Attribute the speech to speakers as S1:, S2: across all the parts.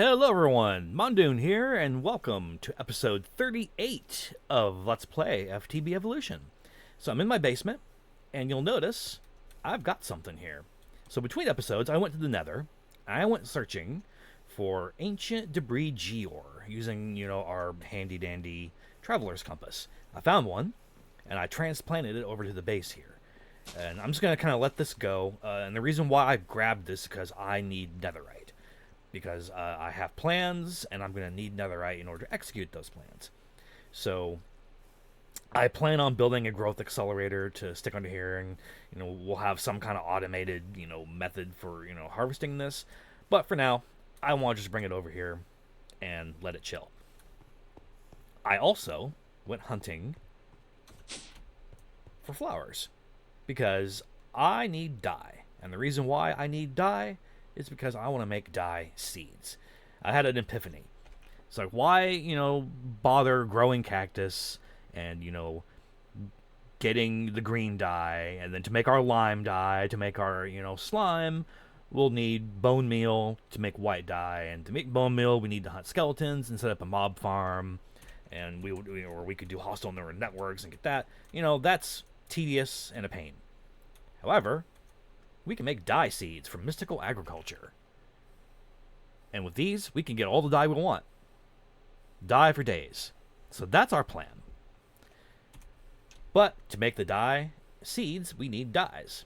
S1: Hello everyone, Mondune here, and welcome to episode 38 of Let's Play FTB Evolution. So I'm in my basement, and you'll notice I've got something here. So between episodes, I went to the Nether, and I went searching for Ancient Debris GeOre, using, our handy-dandy traveler's compass. I found one, and I transplanted it over to the base here. And I'm just going to kind of let this go, and the reason why I grabbed this is because I need Netherite. Because I have plans, and I'm going to need Netherite in order to execute those plans. So I plan on building a growth accelerator to stick under here, and we'll have some kind of automated method for harvesting this. But for now, I want to just bring it over here and let it chill. I also went hunting for flowers because I need dye, and the reason why I need dye is because I want to make dye seeds. I had an epiphany. It's like, why, bother growing cactus and, getting the green dye, and then to make our lime dye, to make our, slime, we'll need bone meal to make white dye, and to make bone meal, we need to hunt skeletons and set up a mob farm, and we could do hostile neural networks and get that. That's tedious and a pain. However, we can make dye seeds from mystical agriculture. And with these, we can get all the dye we want. Dye for days. So that's our plan. But to make the dye seeds, we need dyes.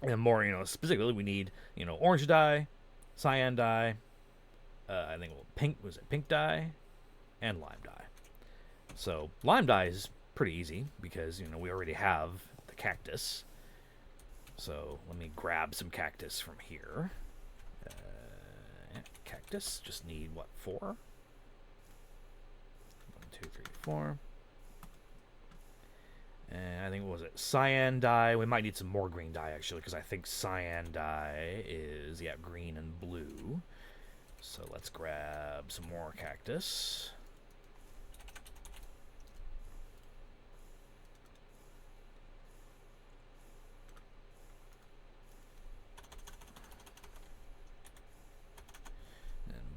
S1: And more, specifically, we need, orange dye, cyan dye, I think pink dye, and lime dye. So lime dye is pretty easy because, we already have the cactus. So let me grab some cactus from here. Cactus, just need, 4? 1, 2, 3, 4. And I think, what was it? Cyan dye. We might need some more green dye, actually, because I think cyan dye is, green and blue. So let's grab some more cactus.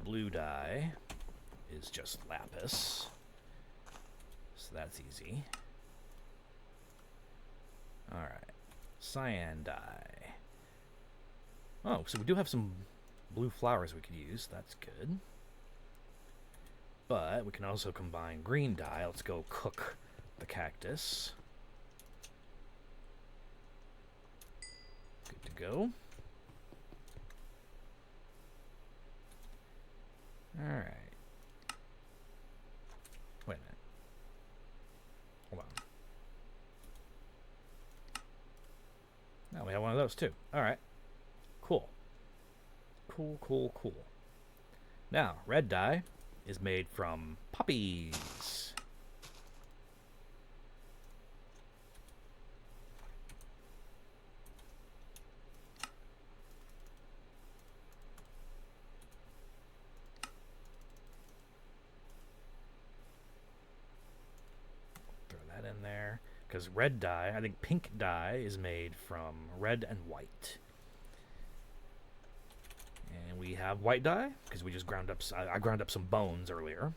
S1: Blue dye is just lapis, so that's easy. Alright, cyan dye. Oh, so we do have some blue flowers we could use, that's good. But we can also combine green dye. Let's go cook the cactus. Good to go. Alright. Wait a minute. Hold on. Now we have one of those too. Alright. Cool. Cool. Now, red dye is made from poppies. In there, because red dye, I think pink dye is made from red and white, and we have white dye because we just ground up. I ground up some bones earlier,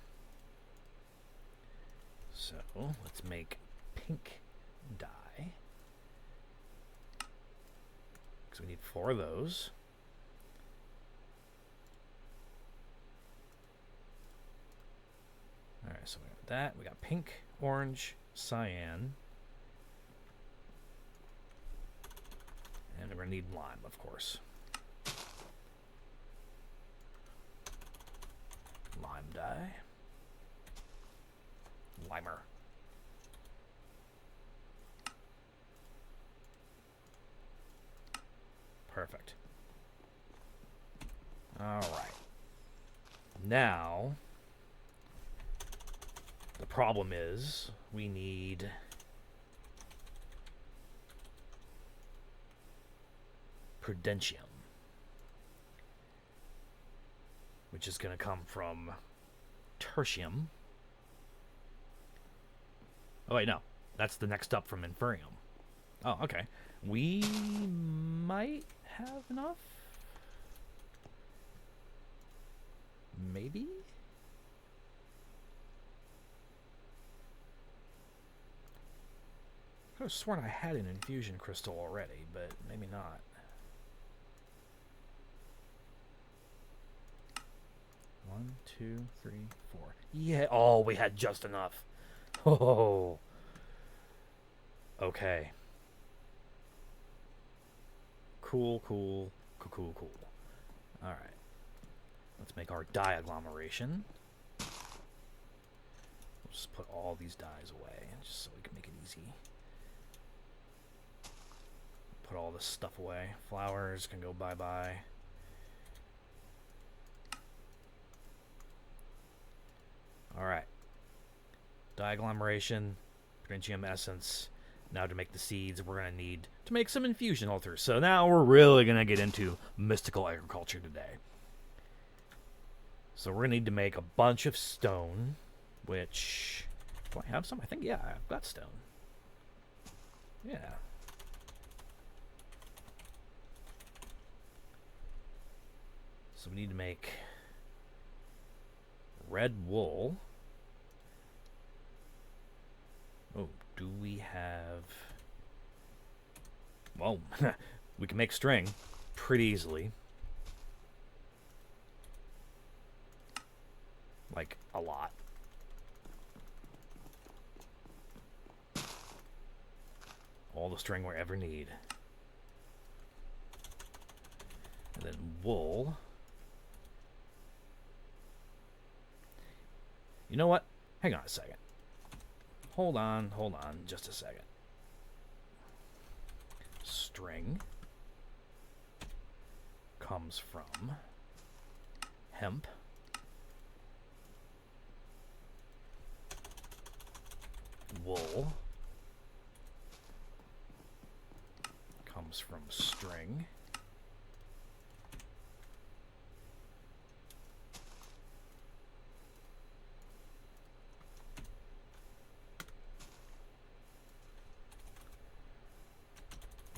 S1: so let's make pink dye because we need 4 of those. All right, so we got that. We got pink, orange, cyan, and we're going to need lime, of course. Lime dye. Limer. Perfect. All right. Now, the problem is we need prudentium, which is going to come from tertium. Oh, wait, no. That's the next up from inferium. Oh, okay. We might have enough. Maybe? I could have sworn I had an Infusion Crystal already, but maybe not. One, two, three, four. Yeah. Oh, we had just enough. Oh. Okay. Cool. Alright. Let's make our dye agglomeration. We'll just put all these dyes away, just so we can make it easy. Put all this stuff away. Flowers can go bye-bye. Alright. Dye agglomeration, Printium essence. Now to make the seeds, we're going to need to make some infusion altars. So now we're really going to get into mystical agriculture today. So we're going to need to make a bunch of stone, which... Do I have some? I think, yeah, I've got stone. Yeah. So we need to make red wool. Oh, do we have... Well, we can make string pretty easily. Like, a lot. All the string we ever need. And then wool. You know what? Hang on a second. Hold on just a second. String comes from hemp. Wool comes from string.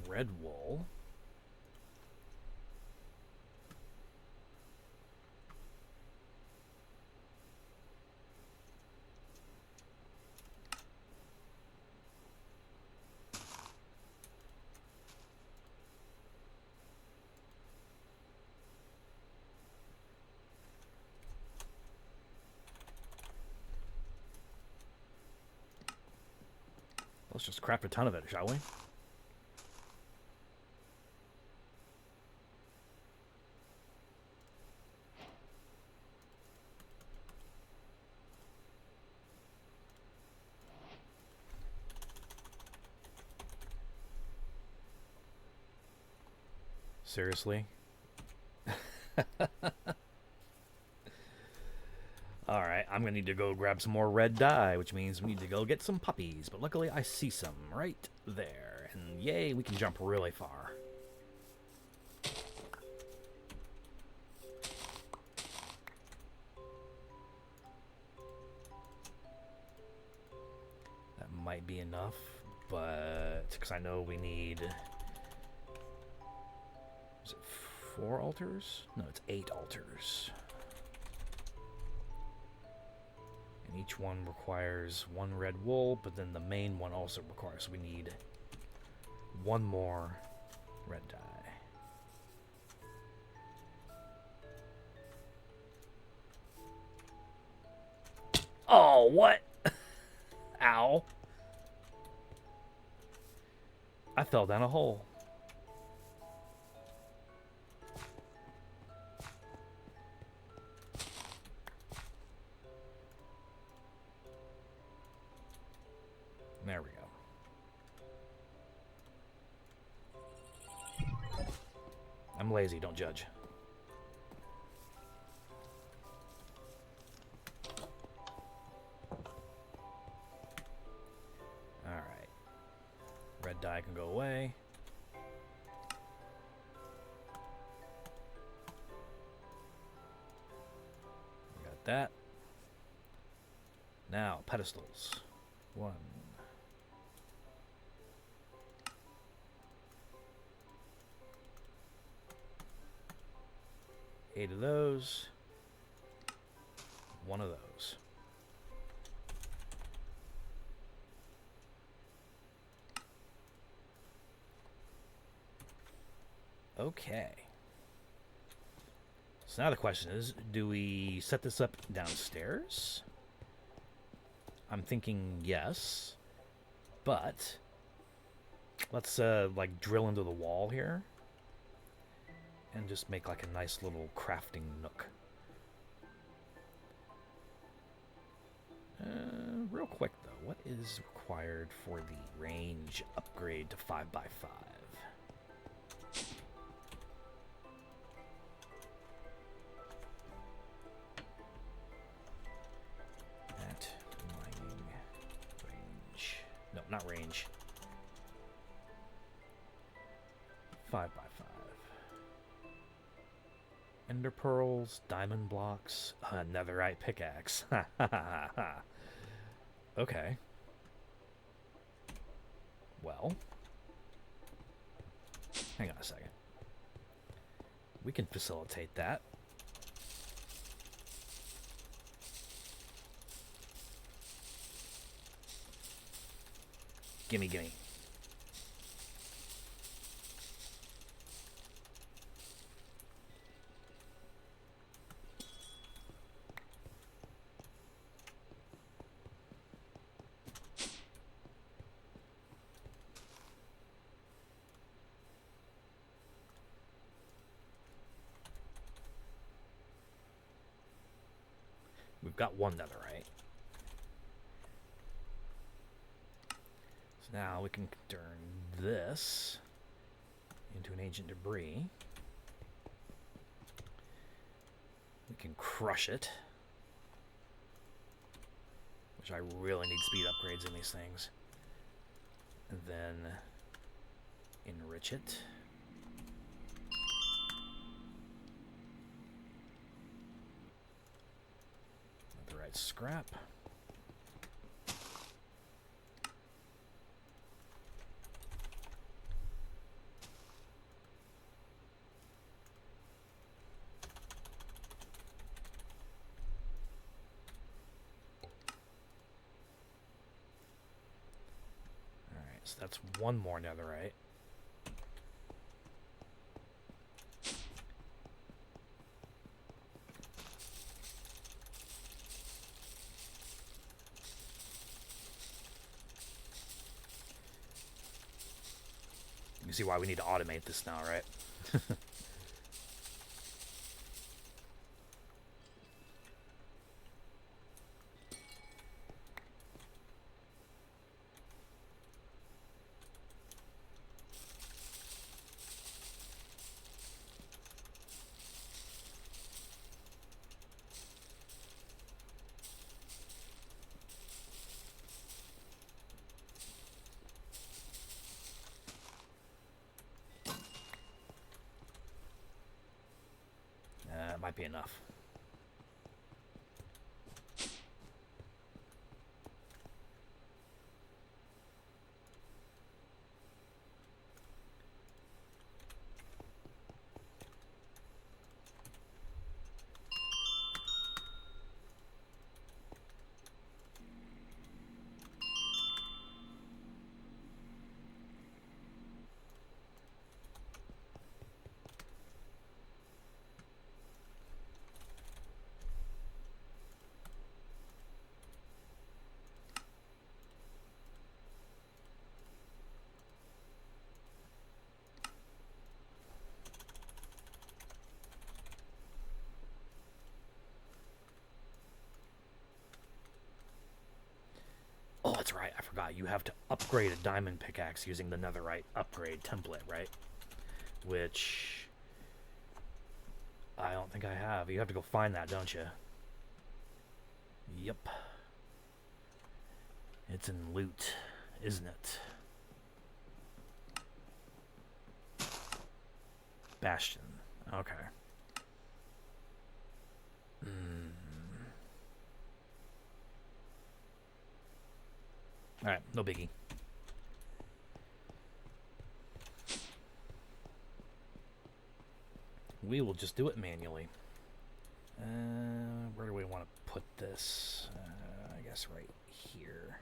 S1: Red wool Let's just craft a ton of it, shall we? Seriously? Alright, I'm going to need to go grab some more red dye, which means we need to go get some puppies. But luckily I see some right there. And yay, we can jump really far. That might be enough, but... because I know we need... Is it 4 altars? No, it's 8 altars. And each one requires 1 red wool, but then the main one also requires, so we need 1 more red dye. Oh, what? Ow. I fell down a hole. There we go. I'm lazy, don't judge. Alright. Red dye can go away. We got that. Now, pedestals. 1. 8 of those. one of those. Okay. So now the question is, do we set this up downstairs? I'm thinking yes, but let's like drill into the wall here and just make like a nice little crafting nook. Real quick though, what is required for the range upgrade to 5x5? At mining range. No, not range. 5x5. Ender pearls, diamond blocks, netherite pickaxe. Ha ha ha ha. Okay. Well, hang on a second. We can facilitate that. Gimme, gimme. We've got one netherite. So now we can turn this into an ancient debris. We can crush it, which I really need speed upgrades in these things. And then enrich it. Netherite scrap. So that's one more netherite. You can see why we need to automate this now, right? Might be enough. Oh, that's right. I forgot. You have to upgrade a diamond pickaxe using the netherite upgrade template, right? Which I don't think I have. You have to go find that, don't you? Yep. It's in loot, isn't it? Bastion. Okay. Alright, no biggie. We will just do it manually. Where do we want to put this? I guess right here.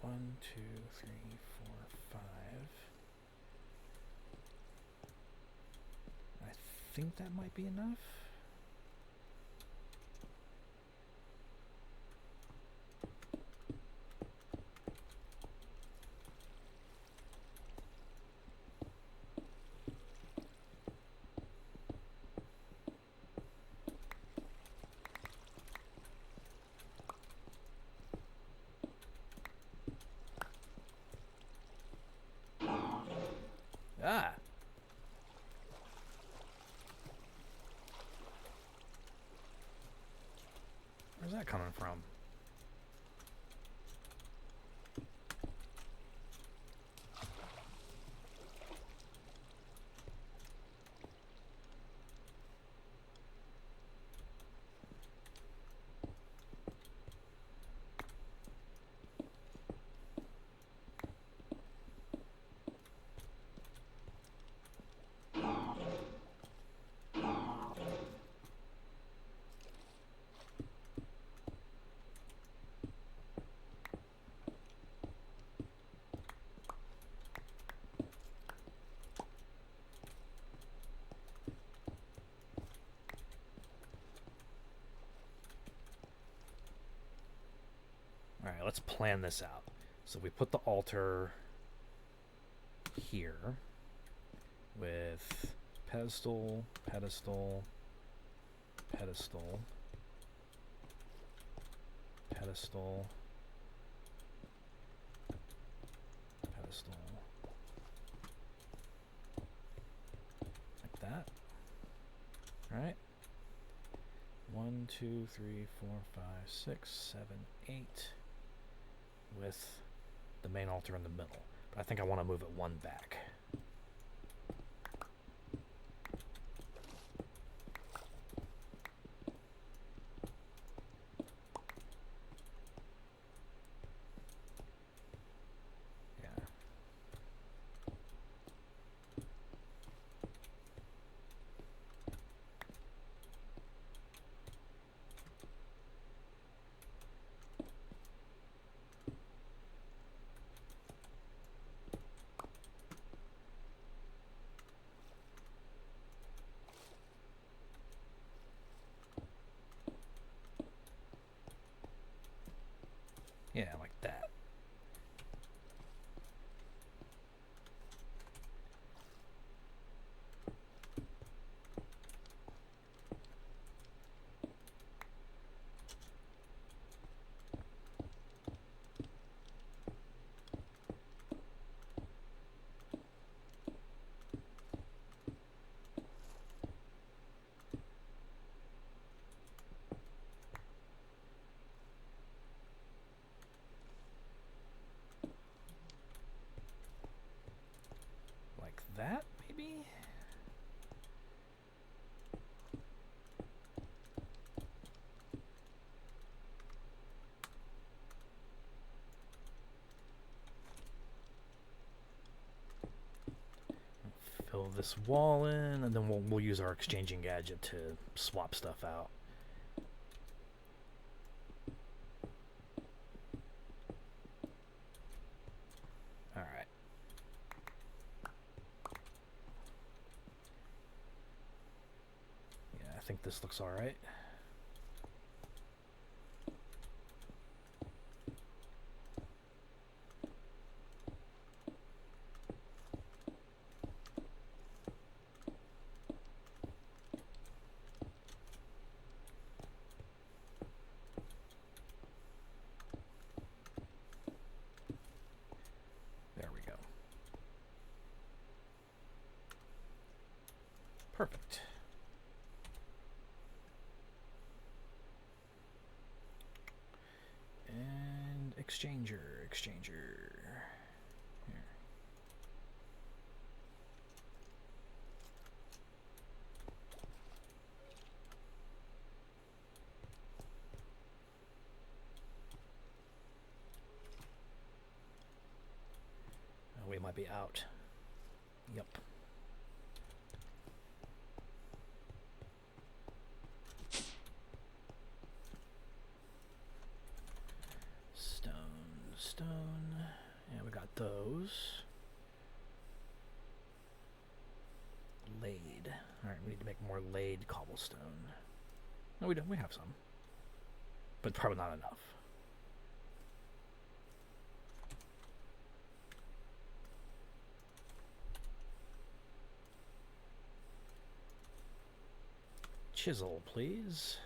S1: One, two, three, four, five. I think that might be enough. Ah! Where's that coming from? Alright, let's plan this out. So we put the altar here with pedestal, pedestal, pedestal, pedestal, pedestal, like that. Alright. 1, 2, 3, 4, 5, 6, 7, 8. With the main altar in the middle. But I think I want to move it one back. Yeah. Yeah, like that. Like that, maybe? Fill this wall in, and then we'll use our exchanging gadget to swap stuff out. All right. Yeah, I think this looks all right. There we go. Perfect. And exchanger. Here. Oh, we might be out. Yep. Stone. Yeah, we got those. Laid. Alright, we need to make more laid cobblestone. No, we don't. We have some. But probably not enough. Chisel, please.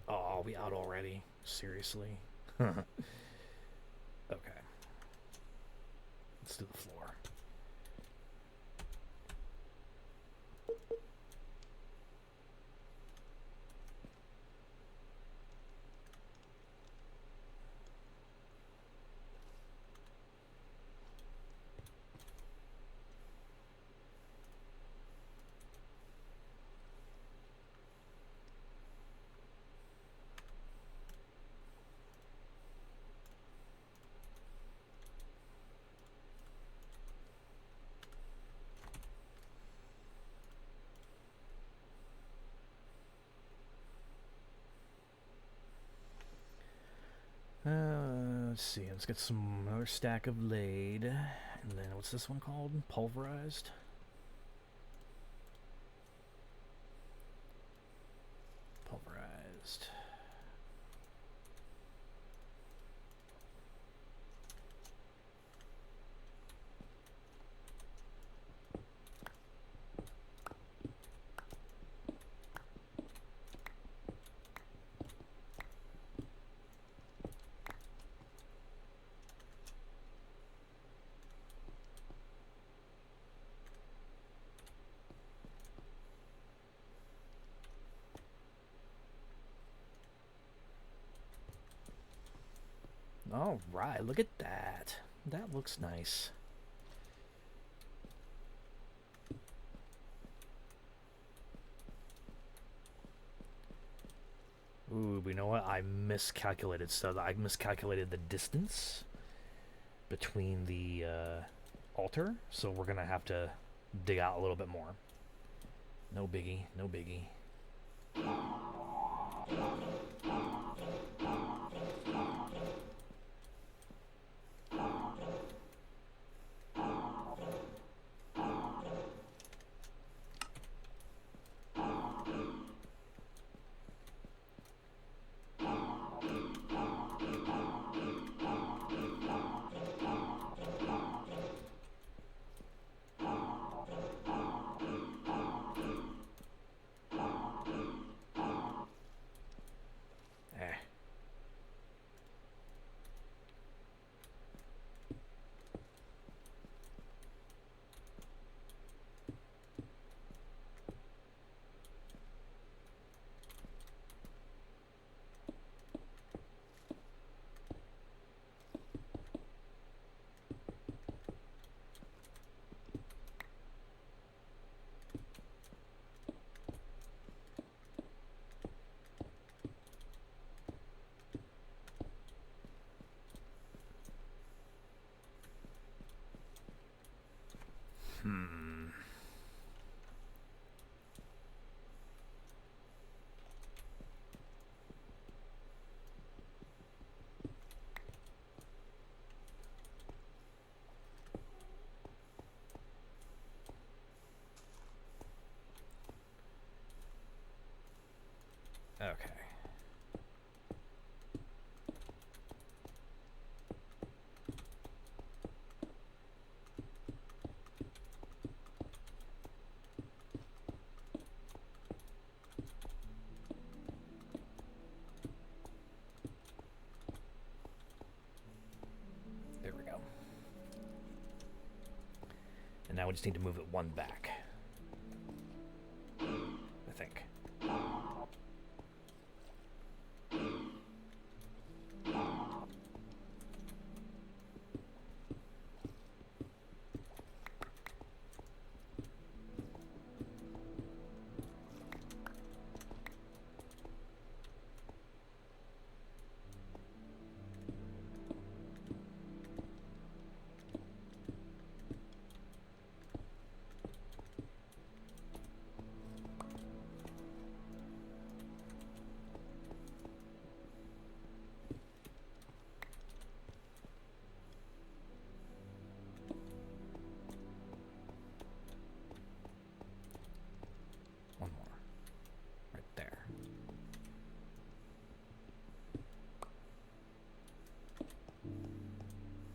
S1: Oh, are we out already? Seriously? Okay. Let's do the floor. Let's see. Let's get another stack of laid, and then what's this one called? Pulverized. Pulverized. All right, look at that. That looks nice. Ooh, you know what? I miscalculated. So I miscalculated the distance between the altar. So we're going to have to dig out a little bit more. No biggie, no biggie. now we just need to move it one back. I think.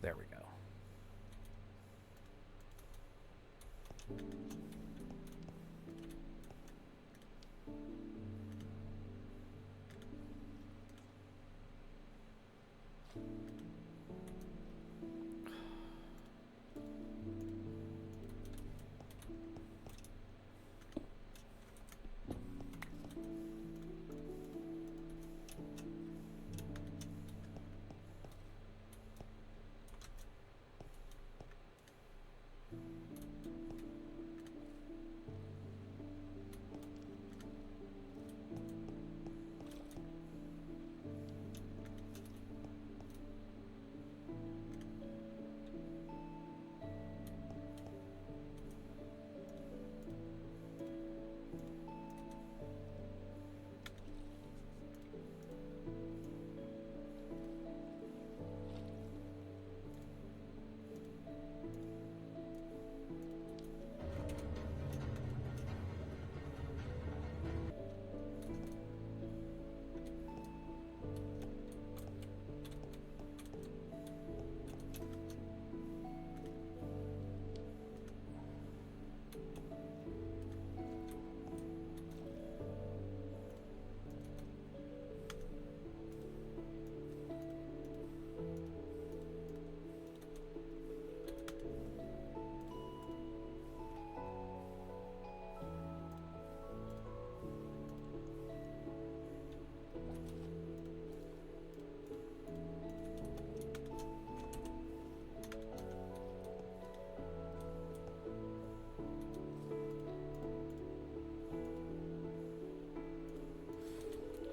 S1: There we go.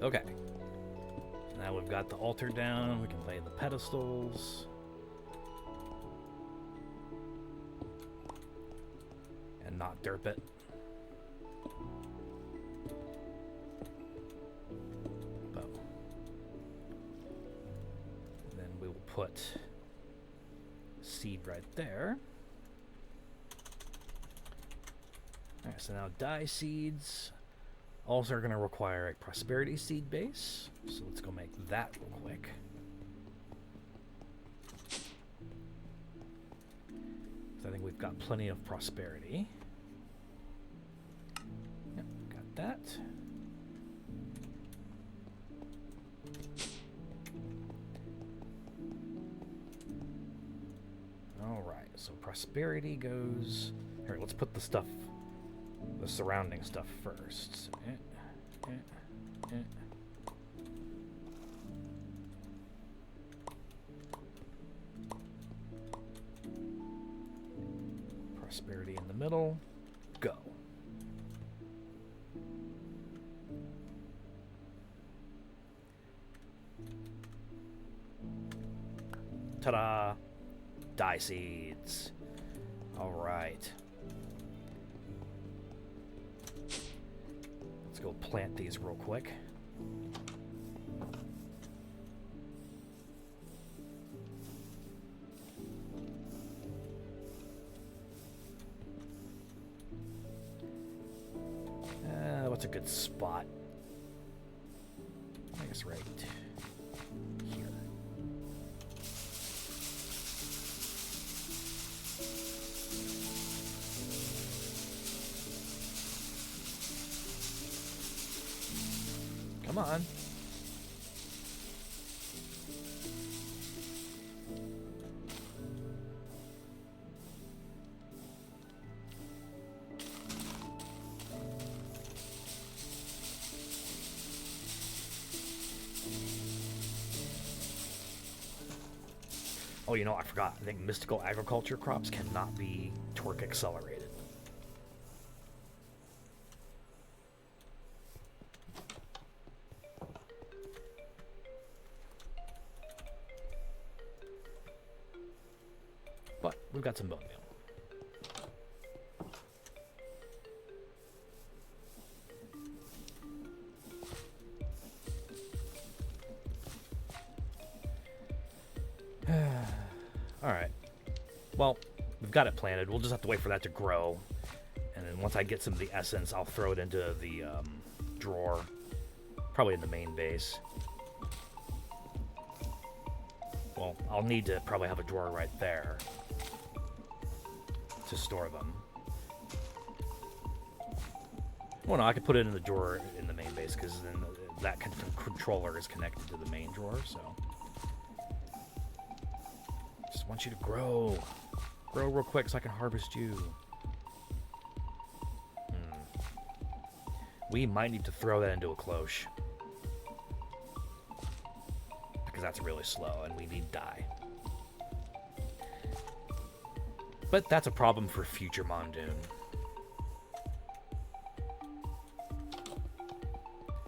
S1: Okay. Now we've got the altar down. We can lay the pedestals. And not derp it. Boom. Then we will put seed right there. Alright, so now dye seeds. Also are going to require a prosperity seed base. So let's go make that real quick. So I think we've got plenty of prosperity. Yep, got that. Alright, so prosperity goes... Here, let's put the stuff... the surrounding stuff first. Prosperity in the middle. Go. Ta-da! Dye seeds. All right. Let's go plant these real quick. What's a good spot? I guess right here. Come on. you know, I forgot. I think mystical agriculture crops cannot be torque accelerated. But we've got some bone meal. Alright. Well, we've got it planted. We'll just have to wait for that to grow. And then once I get some of the essence, I'll throw it into the drawer. Probably in the main base. Well, I'll need to probably have a drawer right there to store them. Well, no, I could put it in the drawer in the main base because then that controller is connected to the main drawer, so... Just want you to grow. Grow real quick so I can harvest you. We might need to throw that into a cloche. Because that's really slow and we need dye. But that's a problem for future Mondune.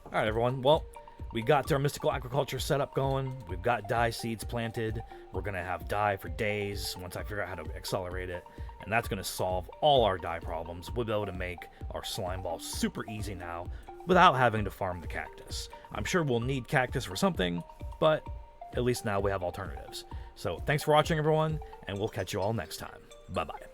S1: Alright, everyone. Well, we got our mystical agriculture setup going. We've got dye seeds planted. We're going to have dye for days once I figure out how to accelerate it. And that's going to solve all our dye problems. We'll be able to make our slime balls super easy now without having to farm the cactus. I'm sure we'll need cactus for something, but at least now we have alternatives. So thanks for watching, everyone, and we'll catch you all next time. Bye-bye.